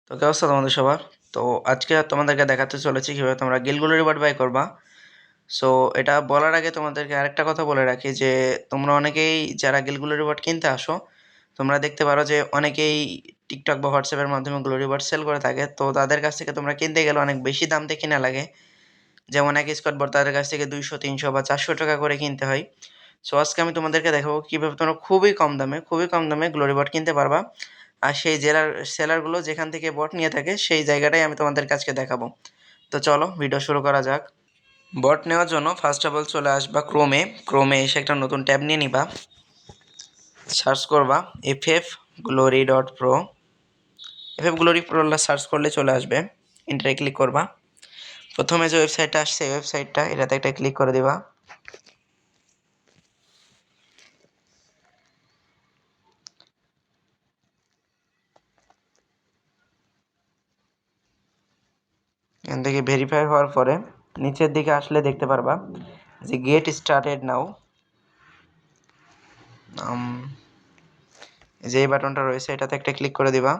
তো কি অবস্থা তোমাদের সবার? তো আজকে তোমাদেরকে দেখাতে চলেছি কিভাবে তোমরা গিলগুলো রিওয়ার্ড বাই করবা। সো এটা বলার আগে তোমাদেরকে আরেকটা কথা বলে রাখি যে তোমরা অনেকেই যারা গিলগুলো রিওয়ার্ড কিনতে আসো, তোমরা দেখতে পারো যে অনেকেই টিকটক বা হোয়াটসঅ্যাপের মাধ্যমে গ্লো রিওয়ার্ড সেল করে থাকে। তো তাদের কাছ থেকে তোমরা কিনতে গেলে অনেক বেশি দাম দিয়ে কিনা লাগে। যেমন এক স্কোয়াড বোর্ড তাদের কাছ থেকে 200, 300 বা 400 টাকা করে কিনতে হয়। সো আজকে আমি তোমাদেরকে দেখাবো কিভাবে তোমরা খুবই কম দামে গ্লোরি বট কিনতে পারবা। আর সেই সেলারগুলো যেখান থেকে বট নিয়ে থাকে সেই জায়গাটাই আমি তোমাদের কাছকে দেখাবো। তো চলো ভিডিও শুরু করা যাক। বট নেওয়ার জন্য ফার্স্ট অফ অল চলে আসবা ক্রোমে এসে একটা নতুন ট্যাব নিয়ে নিবা। সার্চ করবা ff glory.pro। ff glory.pro search করলে চলে আসবে। এন্টারে ক্লিক করবা। প্রথমে যে ওয়েবসাইটটা আসছে এই ওয়েবসাইটটা এটাতে একটা ক্লিক করে দিবা। এখান থেকে ভেরিফাই হওয়ার পরে নিচের দিকে আসলে দেখতে পারবা যে গেট স্টার্টেড নাও, যে এই বাটনটা রয়েছে এটাতে একটা ক্লিক করে দিবা।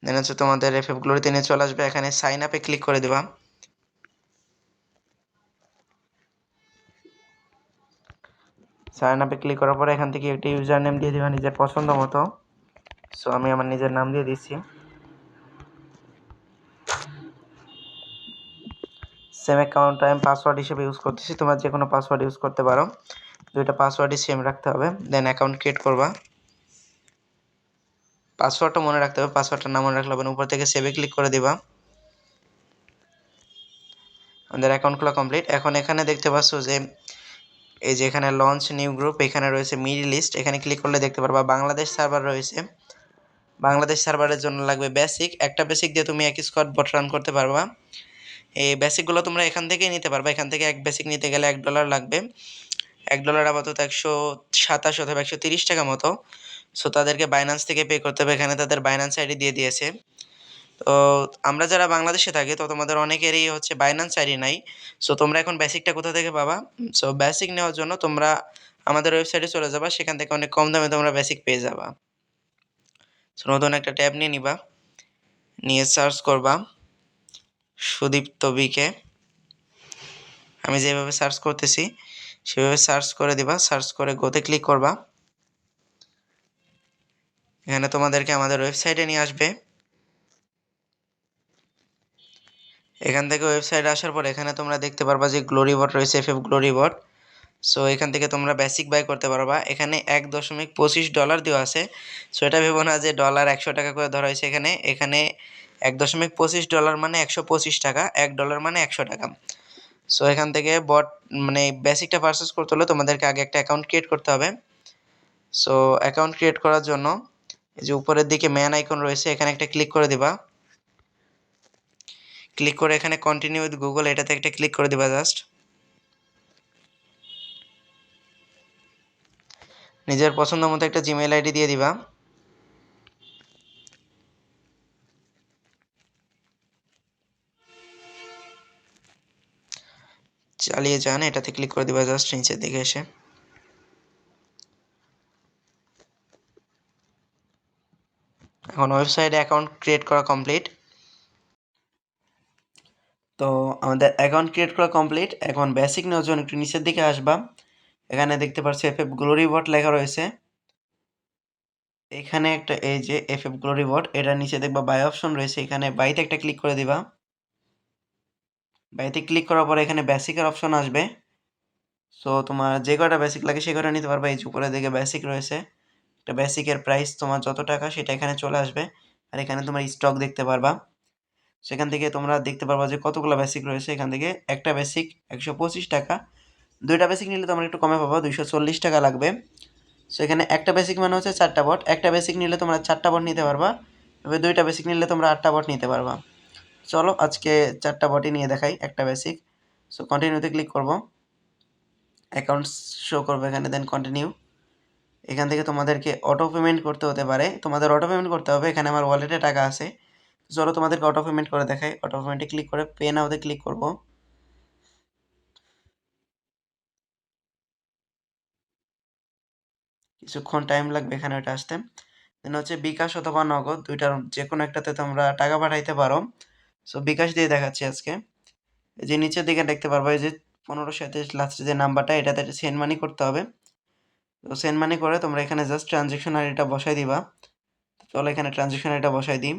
দেন হচ্ছে তোমাদের এফএফ গ্লোরিতে নিয়ে চলে আসবে। এখানে সাইন আপে ক্লিক করে দিবা। সাইন আপে ক্লিক করার পরে এখান থেকে একটা ইউজার নেম দিয়ে দিবা নিজের পছন্দ মতো। সো আমি আমার নিজের নাম দিয়ে দিচ্ছি। সেম অ্যাকাউন্ট আমি পাসওয়ার্ড হিসেবে ইউজ করতেছি, তোমরা যে কোনো পাসওয়ার্ড ইউজ করতে পারো, দুইটা পাসওয়ার্ডই সেম রাখতে হবে। দেন অ্যাকাউন্ট ক্রিয়েট করবা। পাসওয়ার্ডটা মনে রাখতে হবে, পাসওয়ার্ডটা না মনে রাখলে হবে না। উপর থেকে সেভে ক্লিক করে দিবা। আমাদের অ্যাকাউন্ট খোলা কমপ্লিট। এখন এখানে দেখতে পাচ্ছ যে এই যে এখানে লঞ্চ নিউ গ্রুপ, এখানে রয়েছে মিডল ইস্ট, এখানে ক্লিক করলে দেখতে পারবা বাংলাদেশ সার্ভার রয়েছে। বাংলাদেশ সার্ভারের জন্য লাগবে বেসিক, একটা বেসিক দিয়ে তুমি এক স্কোয়াড বট রান করতে পারবা। এই বেসিকগুলো তোমরা এখান থেকেই নিতে পারবা। এখান থেকে এক বেসিক নিতে গেলে $1 লাগবে। $1 আপাতত 127 অথবা 130 টাকা মতো। সো তাদেরকে বাইন্যান্স থেকে পে করতে হবে। এখানে তাদের বাইন্যান্স আইডি দিয়ে দিয়েছে। তো আমরা যারা বাংলাদেশে থাকি তো তোমাদের অনেকেরই হচ্ছে বাইন্যান্স আইডি নাই। সো তোমরা এখন বেসিকটা কোথা থেকে পাবা? সো বেসিক নেওয়ার জন্য তোমরা আমাদের ওয়েবসাইটে চলে যাবা, সেখান থেকে অনেক কম দামে তোমরা বেসিক পেয়ে যাবা। সো নতুন একটা ট্যাব নিয়ে নিবা, নিয়ে সার্চ করবা সুদীপ্ত বিকে। আমি যেভাবে সার্চ করতেছি সেভাবে সার্চ করে দিবা। সার্চ করে গোতে ক্লিক করবা। এখানে তোমাদেরকে আমাদের ওয়েবসাইটে নিয়ে আসবে। এখান থেকে ওয়েবসাইটে আসার পর এখানে তোমরা দেখতে পারবা যে গ্লোরি বট রয়েছে, এফএফ গ্লোরি বট। সো এখান থেকে তোমরা বেসিক বাই করতে পারবা। এখানে $1.25 দেওয়া আছে। সো এটা ভেবো না যে ডলার 100 টাকা করে ধরা হয়েছে। এখানে এখানে $1.25 মানে 125 টাকা, $1 মানে 100 টাকা। সো এখান থেকে বট মানে বেসিকটা পারচেস করতে হলে তোমাদেরকে আগে একটা অ্যাকাউন্ট ক্রিয়েট করতে হবে। সো অ্যাকাউন্ট ক্রিয়েট করার জন্য এই যে উপরের দিকে ম্যান আইকন রয়েছে, এখানে একটা ক্লিক করে দিবা। ক্লিক করে এখানে কন্টিনিউ উইথ গুগল এটাতে একটা ক্লিক করে দিবা জাস্ট। নিজের পছন্দ মতো একটা জিমেইল আইডি দিয়ে দিবা। চালিয়ে যান, এটাতে ক্লিক করে দিবা জাস্ট নিচের দিকে এসে। এখন ওয়েবসাইটে অ্যাকাউন্ট ক্রিয়েট করা কমপ্লিট। তো আমাদের অ্যাকাউন্ট ক্রিয়েট করা কমপ্লিট। এখন বেসিক নেওয়ার জন্য একটু নিচের দিকে আসবা। এখানে দেখতে পাচ্ছি এফএফ গ্লোরি বট লেখা রয়েছে। এখানে একটা এই যে এফএফ গ্লোরি বট, এটার নিচে দেখবা বাই অপশন রয়েছে, এখানে বাইতে একটা ক্লিক করে দিবা। বাইতে ক্লিক করার পরে এখানে বেসিকের অপশন আসবে। সো তোমার যে কটা বেসিক লাগে সে কটা নিতে পারবা। এই যে উপরে দিকে বেসিক রয়েছে, একটা বেসিকের প্রাইস তোমার যত টাকা সেটা এখানে চলে আসবে। আর এখানে তোমার স্টক দেখতে পারবা। সেখান থেকে তোমরা দেখতে পারবা যে কতগুলো বেসিক রয়েছে। এখান থেকে একটা বেসিক 125 টাকা, দুইটা বেসিক নিলে তোমরা একটু কমে পাবা, 240 টাকা লাগবে। সো এখানে একটা বেসিক মানে হচ্ছে 4টা বট। একটা বেসিক নিলে তোমরা 4টা বট নিতে পারবা, তবে দুইটা বেসিক নিলে তোমরা 8টা বট নিতে পারবা। চলো আজকে 4টা বটই নিয়ে দেখাই, একটা বেসিক। সো কন্টিনিউতে ক্লিক করব, অ্যাকাউন্টস শো করবে এখানে, দেন কন্টিনিউ। এখান থেকে তোমাদেরকে অটো পেমেন্ট করতে হতে পারে, তোমাদের অটো পেমেন্ট করতে হবে। এখানে আমার ওয়ালেটে টাকা আছে। চলো তোমাদেরকে অটো পেমেন্ট করে দেখাই। অটো পেমেন্টে ক্লিক করে পে নাওতে ক্লিক করব। কিছুক্ষণ টাইম লাগবে এখানে ওটা আসতে। দেন হচ্ছে বিকাশ অথবা নগদ, দুইটার যে কোনো একটাতে তোমরা টাকা পাঠাইতে পারো। সো বিকাশ দিয়ে দেখাচ্ছি আজকে। এই যে নিচের দিকে দেখতে পারবো এই যে 1537 লাস্টে যে নাম্বারটা, এটাতে সেন্ড মানি করতে হবে। তো সেন্ড মানি করে তোমরা এখানে জাস্ট ট্রানজ্যাকশন আইডিটা বসাই দিবা। চলো এখানে ট্রানজ্যাকশন আইডিটা বসাই দিই।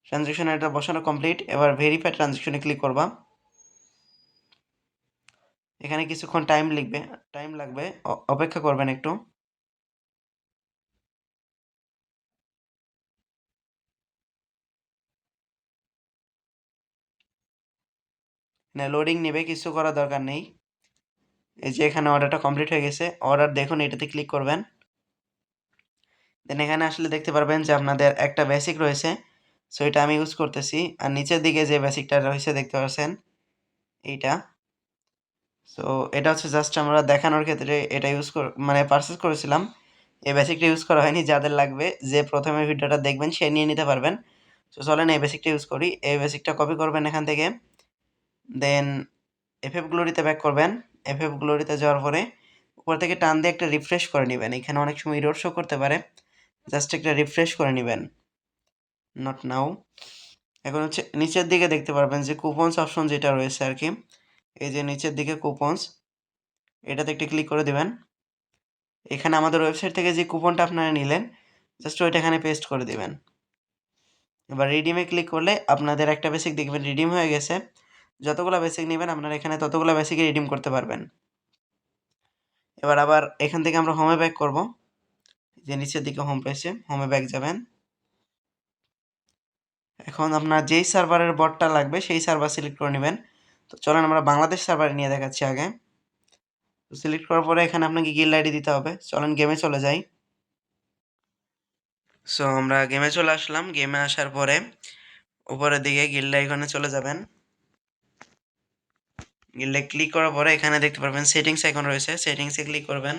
ট্রানজ্যাকশন আইডিটা বসানো কমপ্লিট। এবার ভেরিফাই ট্রানজ্যাকশনে ক্লিক করবা। এখানে কিছুক্ষণ টাইম লাগবে, অপেক্ষা করবেন একটু। লোডিং নেবে, কিছু করার দরকার নেই। এই যে এখানে অর্ডারটা কমপ্লিট হয়ে গেছে। অর্ডার দেখুন, এটাতে ক্লিক করবেন। দেন এখানে আসলে দেখতে পারবেন যে আপনাদের একটা বেসিক রয়েছে, সো এটা আমি ইউজ করতেছি। আর নিচের দিকে যে বেসিকটা রয়েছে দেখতে পাচ্ছেন এইটা। সো এটা হচ্ছে জাস্ট আমরা দেখানোর ক্ষেত্রে এটা মানে পারচেস করেছিলাম। এই বেসিকটা ইউজ করা হয়নি। যাদের লাগবে, যে প্রথমে ভিডিওটা দেখবেন সে নিয়ে নিতে পারবেন। সো চলেন এই বেসিকটা ইউজ করি। এই বেসিকটা কপি করবেন এখান থেকে, দেন এফএফ গ্লোরিতে ব্যাক করবেন। এফএফ গ্লোরিতে যাওয়ার পরে উপর থেকে টান দিয়ে একটা রিফ্রেশ করে নেবেন। এখানে অনেক সময় এরর শো করতে পারে, জাস্ট একটা রিফ্রেশ করে নেবেন। Not now. এখন হচ্ছে নিচের দিকে দেখতে পারবেন যে কুপনস অপশন যেটা রয়েছে আর কি, এই যে নিচের দিকে কুপনস, এটাতে একটি ক্লিক করে দেবেন। এখানে আমাদের ওয়েবসাইট থেকে যে কুপনটা আপনারা নিলেন, জাস্ট ওইটা এখানে পেস্ট করে দিবেন। এবার রিডিমে ক্লিক করলে আপনাদের একটা বেসিক দেখবেন রিডিম হয়ে গেছে। যতগুলো বেসিক নেবেন আপনারা এখানে ততগুলো বেসিকে রিডিম করতে পারবেন। এবার আবার এখান থেকে আমরা হোমে ব্যাক করব। যে নিচের দিকে হোম পেজে হোমে ব্যাক যাবেন। এখন আপনার যেই সার্ভারের বটটা লাগবে সেই সার্ভার সিলেক্ট করে নেবেন। তো চলেন আমরা বাংলাদেশ সার্ভারে নিয়ে দেখাচ্ছি আগে। তো সিলেক্ট করার পরে এখানে আপনাকে গিল্ড আইডি দিতে হবে। চলেন গেমে চলে যাই। সো আমরা গেমে চলে আসলাম। গেমে আসার পরে উপরের দিকে গিল্ড আইকনে চলে যাবেন। গিল্ডে ক্লিক করার পরে এখানে দেখতে পারবেন সেটিংস আইকন রয়েছে, সেটিংসে ক্লিক করবেন।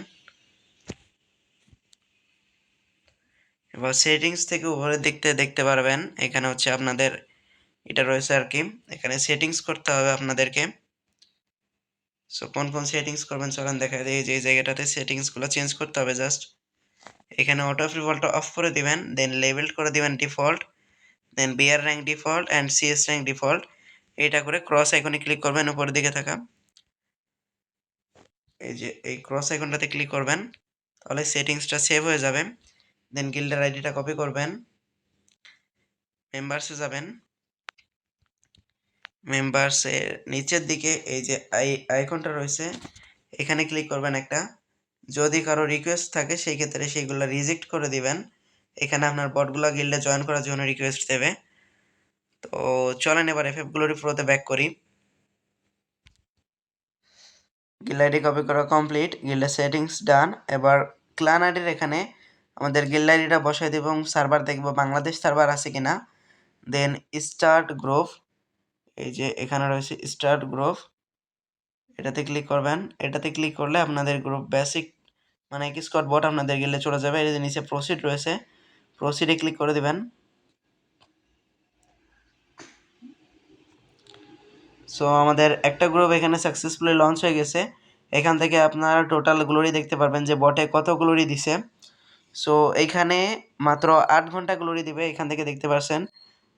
এবার সেটিংস থেকে উপরের দিক থেকে দেখতে পারবেন এখানে হচ্ছে আপনাদের এটা রয়েছে আর কি, এখানে সেটিংস করতে হবে আপনাদেরকে। সো কোন কোন সেটিংস করবেন চলেন দেখা যায়। যে জায়গাটাতে সেটিংসগুলো চেঞ্জ করতে হবে, জাস্ট এখানে অটো ফ্রিভলটা অফ করে দিবেন। দেন লেভেল করে দিবেন default, then BR rank default and CS rank default. এটা করে ক্রস আইকনে ক্লিক করবেন, উপরের দিকে থাকা এই যে এই ক্রস আইকনটাতে ক্লিক করবেন, তাহলে সেটিংসটা সেভ হয়ে যাবে। দেন গিল্ডের আইডিটা কপি করবেন, মেম্বার্সে যাবেন। মেম্বার্সের নিচের দিকে এই যে আইকনটা রয়েছে, এখানে ক্লিক করবেন একটা। যদি কারো রিকোয়েস্ট থাকে সেই ক্ষেত্রে সেইগুলো রিজেক্ট করে দিবেন। এখানে আপনার বটগুলো গিল্ডে জয়েন করার জন্য রিকোয়েস্ট দেবে। তো চলেন এবার এফএফ গ্লোরি প্রোতে ব্যাক করি। গিল্ড আইডি কপি করা কমপ্লিট, গিল্ডের সেটিংস ডান। এবার ক্লান আইডির এখানে আমাদের গিল্ড আইডিটা বসাই দেব এবং সার্ভার দেখব বাংলাদেশ সার্ভার আছে কিনা। দেন স্টার্ট গ্রুপ, এই যে এখানে রয়েছে স্টার্ট গ্রুপ, এটাতে ক্লিক করবেন। এটাতে ক্লিক করলে আপনাদের গ্রুপ বেসিক মানে স্কোয়াড বট আপনাদের গিল্ডে চলে যাবে। এই যে নিচে প্রসিড রয়েছে, প্রসিডে ক্লিক করে দিবেন। সো আমাদের একটা গ্রুপ এখানে সাকসেসফুলি লঞ্চ হয়ে গেছে। এখান থেকে আপনারা টোটাল গ্লোরি দেখতে পারবেন যে বটে কত গ্লোরি দিছে। সো এইখানে মাত্র 8 ঘন্টা গ্লোরি দিবে। এখান থেকে দেখতে পাচ্ছেন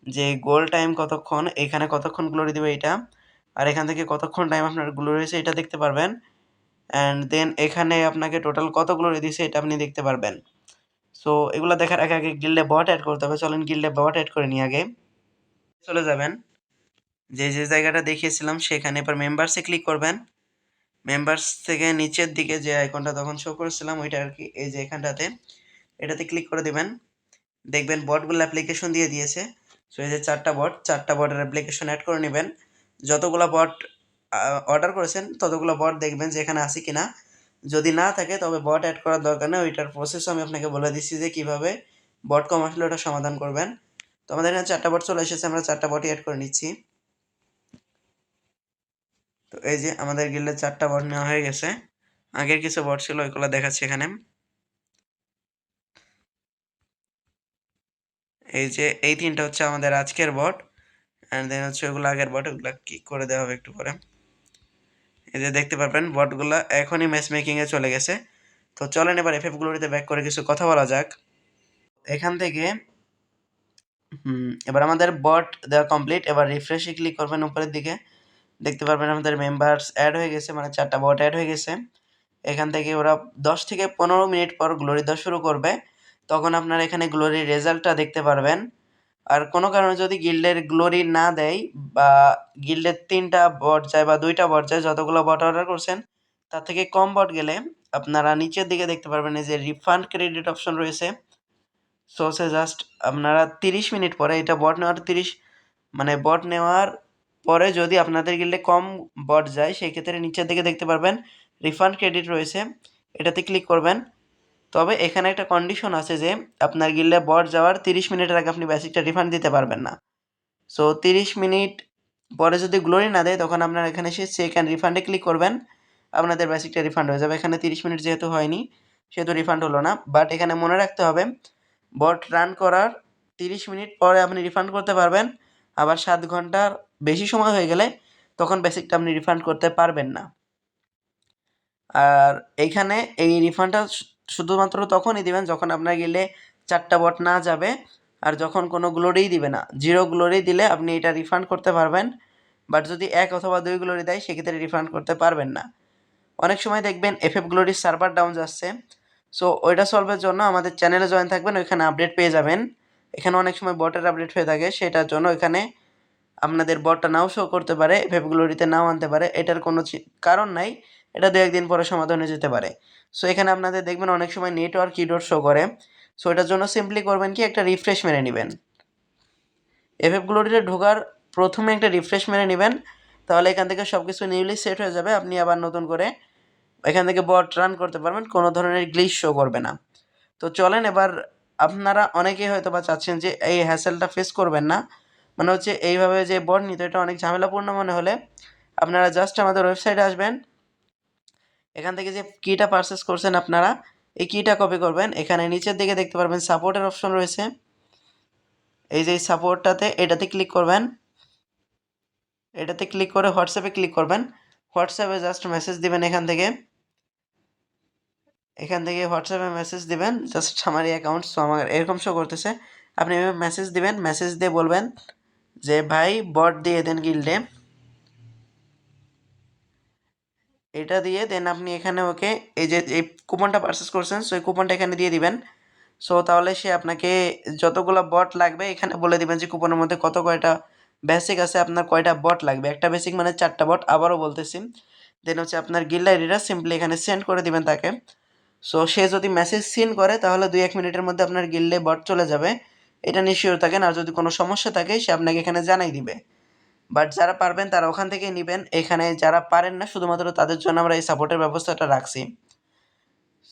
যে গোল টাইম কতক্ষণ, এখানে কতক্ষণ গ্লোরি দিবে এটা, আর এখান থেকে কতক্ষণ টাইম আপনার গ্লোরি হয়েছে এটা দেখতে পারবেন। অ্যান্ড দেন এখানে আপনাকে টোটাল কত গ্লোরি দিছে এটা আপনি দেখতে পারবেন। সো এগুলো দেখার আগে আগে গিল্ডে বট অ্যাড করতে হবে। চলেন গিল্ডে বট অ্যাড করে নিই আগে। চলে যাবেন যে যে জায়গাটা দেখিয়েছিলাম সেখানে, এবার মেম্বার্সে ক্লিক করবেন। মেম্বার্স থেকে নিচের দিকে যে আইকনটা তখন শো করেছিলাম ওইটা আর কি, এই যে এখানটাতে এটাতে ক্লিক করে দিবেন। দেখবেন বটগুলো অ্যাপ্লিকেশন দিয়ে দিয়েছে। সো এই যে চারটা বটের অ্যাপ্লিকেশন অ্যাড করে নেবেন। যতগুলো বট অর্ডার করেছেন ততগুলো বট দেখবেন যে এখানে আছে কিনা। যদি না থাকে তবে বট অ্যাড করার দরকার নেই, ওইটার প্রসেস আমি আপনাকে বলে দিচ্ছি যে কীভাবে বট কম আসলে ওটা সমাধান করবেন। তো আমাদের এখানে 4টা বট চলে এসেছে, আমরা 4টা বটই অ্যাড করে নিচ্ছি। তো এই যে আমাদের গিল্ডে 4টা বট নেওয়া হয়ে গেছে। আগের কিছু বট ছিল ওইগুলো দেখাচ্ছি এখানে। এই যে এই 3টা হচ্ছে আমাদের আজকের বট, অ্যান্ড দেন হচ্ছে ওগুলো আগের বট, ওগুলো কি করে দেওয়া হবে একটু পরে। এই যে দেখতে পারবেন বটগুলো এখনই ম্যাচ মেকিংয়ে চলে গেছে। তো চলেন এবার এফএফ গ্লোরিতে ব্যাক করে কিছু কথা বলা যাক। এখান থেকে এবার আমাদের বট দেওয়া কমপ্লিট। এবার রিফ্রেশে ক্লিক করবেন, উপরের দিকে দেখতে পারবেন আমাদের মেম্বার্স অ্যাড হয়ে গেছে, মানে 4টা বট অ্যাড হয়ে গেছে। এখান থেকে ওরা 10 থেকে 15 মিনিট পর গ্লোরি দেওয়া শুরু করবে, তখন আপনারা এখানে গ্লোরির রেজাল্টটা দেখতে পারবেন। আর কোনো কারণে যদি গিল্ডের গ্লোরি না দেয় বা গিল্ডের 3টা বট যায় বা 2টা বট যায়, যতগুলো বট অর্ডার করছেন তার থেকে কম বট গেলে আপনারা নিচের দিকে দেখতে পারবেন এই যে রিফান্ড ক্রেডিট অপশন রয়েছে। সো হচ্ছে জাস্ট আপনারা 30 মিনিট পরে, এটা বট নেওয়ার 30 মানে বট নেওয়ার পরে যদি আপনাদের গিল্ডে কম বট যায়, সেই ক্ষেত্রে নিচের দিকে দেখতে পারবেন রিফান্ড ক্রেডিট রয়েছে, এটাতে ক্লিক করবেন। তবে এখানে একটা কন্ডিশন আছে যে আপনার গিল্ডে বট যাওয়ার 30 মিনিটের আগে আপনি বেসিকটা রিফান্ড দিতে পারবেন না। সো 30 মিনিট পরে যদি গ্লোরি না দেয়, তখন আপনারা এখানে এসে চেক অ্যান্ড রিফান্ডে ক্লিক করবেন, আপনাদের বেসিকটা রিফান্ড হয়ে যাবে। এখানে 30 মিনিট যেহেতু হয়নি সেহেতু রিফান্ড হলো না, বাট এখানে মনে রাখতে হবে বট রান করার 30 মিনিট পরে আপনি রিফান্ড করতে পারবেন। আবার 7 ঘন্টার বেশি সময় হয়ে গেলে তখন বেসিকটা আপনি রিফান্ড করতে পারবেন না। আর এইখানে এই রিফান্ডটা শুধুমাত্র তখনই দিবেন যখন আপনার গিল্ডে 4টা বট না যাবে, আর যখন কোনো গ্লোরিই দিবে না। 0 গ্লোরি দিলে আপনি এটা রিফান্ড করতে পারবেন, বাট যদি 1 অথবা 2 গ্লোরি দেয় সেক্ষেত্রে রিফান্ড করতে পারবেন না। অনেক সময় দেখবেন এফএফ গ্লোরির সার্ভার ডাউন যাচ্ছে, সো ওইটা সলভের জন্য আমাদের চ্যানেলে জয়েন থাকবেন, ওইখানে আপডেট পেয়ে যাবেন। এখানে অনেক সময় বটের আপডেট হয়ে থাকে, সেটার জন্য এখানে আপনাদের বটটা নাও শো করতে পারে, এফএফ গ্লোরিতে নাও আনতে পারে, এটার কোনো কারণ নাই, এটা 2-1 দিন পরে সমাধান হয়ে যেতে পারে। সো এখানে আপনাদের দেখবেন অনেক সময় নেটওয়ার্ক কিডোর শো করে, সো এটার জন্য সিম্পলি করবেন কি একটা রিফ্রেশ মেরে নেবেন। এফএফ গ্লোরিতে ঢোকার প্রথমে একটা রিফ্রেশ মেরে নেবেন, তাহলে এখান থেকে সব কিছু নিউলি সেট হয়ে যাবে। আপনি আবার নতুন করে এখান থেকে বট রান করতে পারবেন, কোনো ধরনের গ্লিচ শো করবে না। তো চলেন এবার, আপনারা অনেকেই হয়তো বা চাচ্ছেন যে এই হ্যাসেলটা ফেস করবেন না, মানে হচ্ছে এইভাবে যে বট নিতে এটা অনেক ঝামেলাপূর্ণ মনে হলে আপনারা জাস্ট আমাদের ওয়েবসাইটে আসবেন। এখান থেকে যে কিটা পারচেস করছেন আপনারা, এই কিটা কপি করবেন। এখানে নিচের দিকে দেখতে পারবেন সাপোর্টের অপশন রয়েছে, এই যে সাপোর্টটাতে এটাতে ক্লিক করবেন। এটাতে ক্লিক করে হোয়াটসঅ্যাপে ক্লিক করবেন। হোয়াটসঅ্যাপে জাস্ট মেসেজ দিবেন এখান থেকে হোয়াটসঅ্যাপে মেসেজ দিবেন জাস্ট আমার এই অ্যাকাউন্ট, সো আমার এরকম শো করতেছে। আপনি এভাবে মেসেজ দিবেন, মেসেজ দিয়ে বলবেন যে ভাই বট দিয়ে দেন গিল্ডে, এটা দিয়ে দেন আপনি এখানে ওকে এই যে এই কুপনটা পারচেস করছেন, সো এই কুপনটা এখানে দিয়ে দিবেন। সো তাহলে সে আপনাকে যতগুলো বট লাগবে এখানে বলে দিবেন যে কুপনের মধ্যে কয়টা বেসিক আছে, আপনার কয়টা বট লাগবে। একটা বেসিক মানে 4টা বট, আবারও বলতেছি। দেন হচ্ছে আপনার গিল্ড আইডিটা সিম্পলি এখানে সেন্ড করে দিবেন তাকে। সো সে যদি মেসেজ সিন করে তাহলে 2-1 মিনিটের মধ্যে আপনার গিল্ডে বট চলে যাবে, এটা নিশ্চিত থাকেন। আর যদি কোনো সমস্যা থাকে সে আপনাকে এখানে জানাই দিবে। বাট যারা পারবেন তারা ওখান থেকেই নেবেন, এখানে যারা পারেন না শুধুমাত্র তাদের জন্য আমরা এই সাপোর্টের ব্যবস্থাটা রাখছি।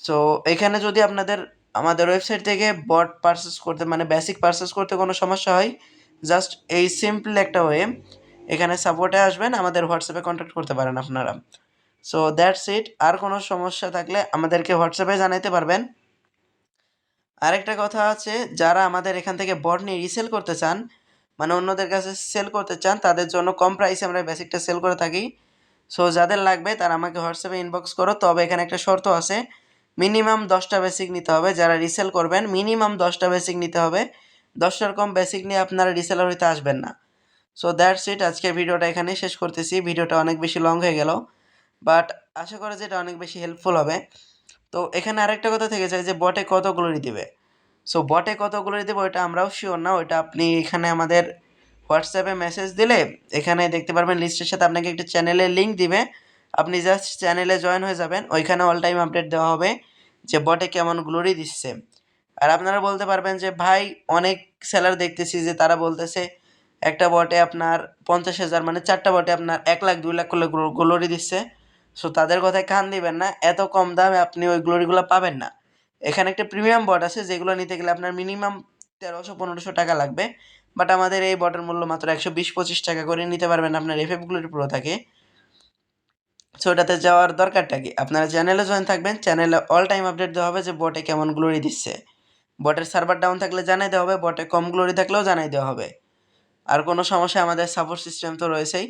সো এখানে যদি আপনাদের আমাদের ওয়েবসাইট থেকে বট পারচেস করতে মানে বেসিক পারচেস করতে কোনো সমস্যা হয়, জাস্ট এই সিম্পল একটা ওয়ে, এখানে সাপোর্টে আসবেন, আমাদের হোয়াটসঅ্যাপে কন্ট্যাক্ট করতে পারেন আপনারা। So that's it. আর কোনো সমস্যা থাকলে আমাদেরকে হোয়াটসঅ্যাপে জানাতে পারবেন। আরেকটা কথা আছে, যারা আমাদের এখান থেকে বট নিয়ে রিসেল করতে চান, মানে অন্যদের কাছে সেল করতে চান, তাদের জন্য কম প্রাইসে আমরা বেসিকটা সেল করে থাকি। সো যাদের লাগবে তারা আমাকে হোয়াটসঅ্যাপে ইনবক্স করো। তবে এখানে একটা শর্ত আছে, মিনিমাম 10টা বেসিক নিতে হবে। যারা রিসেল করবেন মিনিমাম 10টা বেসিক নিতে হবে, 10টার কম বেসিক নিয়ে আপনারা রিসেলার হইতে আসবেন না। So that's it. আজকের ভিডিওটা এখানেই শেষ করতেছি। ভিডিওটা অনেক বেশি লং হয়ে গেল, বাট আশা করি যে এটা অনেক বেশি হেল্পফুল হবে। তো এখানে আরেকটা কথা থেকে যায় যে বটে কত গ্লোরি দিবে। সো বটে কত গ্লোরি দেবে ওইটা আমরাও শিওর না, ওইটা আপনি এখানে আমাদের হোয়াটসঅ্যাপে মেসেজ দিলে এখানে দেখতে পারবেন লিস্টের সাথে আপনাকে একটা চ্যানেলের লিঙ্ক দিবে, আপনি জাস্ট চ্যানেলে জয়েন হয়ে যাবেন, ওইখানে অল টাইম আপডেট দেওয়া হবে যে বটে কেমন গ্লোরি দিচ্ছে। আর আপনারা বলতে পারবেন যে ভাই অনেক সেলার দেখতেছি যে তারা বলতেছে একটা বটে আপনার 50,000 মানে 4টা বটে আপনার 1 লাখ 2 লাখ করে গ্লোরি দিচ্ছে। সো তাদের কথায় কান দিবেন না, এত কম দামে আপনি ওই গ্লোরিগুলো পাবেন না। এখানে একটা প্রিমিয়াম বট আছে যেগুলো নিতে গেলে আপনার মিনিমাম 1300-1500 টাকা লাগবে, বাট আমাদের এই বটের মূল্য মাত্র 120-25 টাকা করে নিতে পারবেন আপনার এফএফ গ্লোরি প্রো থাকে। সো ওটাতে যাওয়ার দরকারটা কি, আপনারা চ্যানেলে জয়েন থাকবেন, চ্যানেলে অল টাইম আপডেট দেওয়া হবে যে বটে কেমন গ্লোরি দিচ্ছে। বটের সার্ভার ডাউন থাকলে জানাই দেওয়া হবে, বটে কম গ্লোরি থাকলেও জানাই দেওয়া হবে। আর কোনো সমস্যা আমাদের সাপোর্ট সিস্টেম তো রয়েছেই।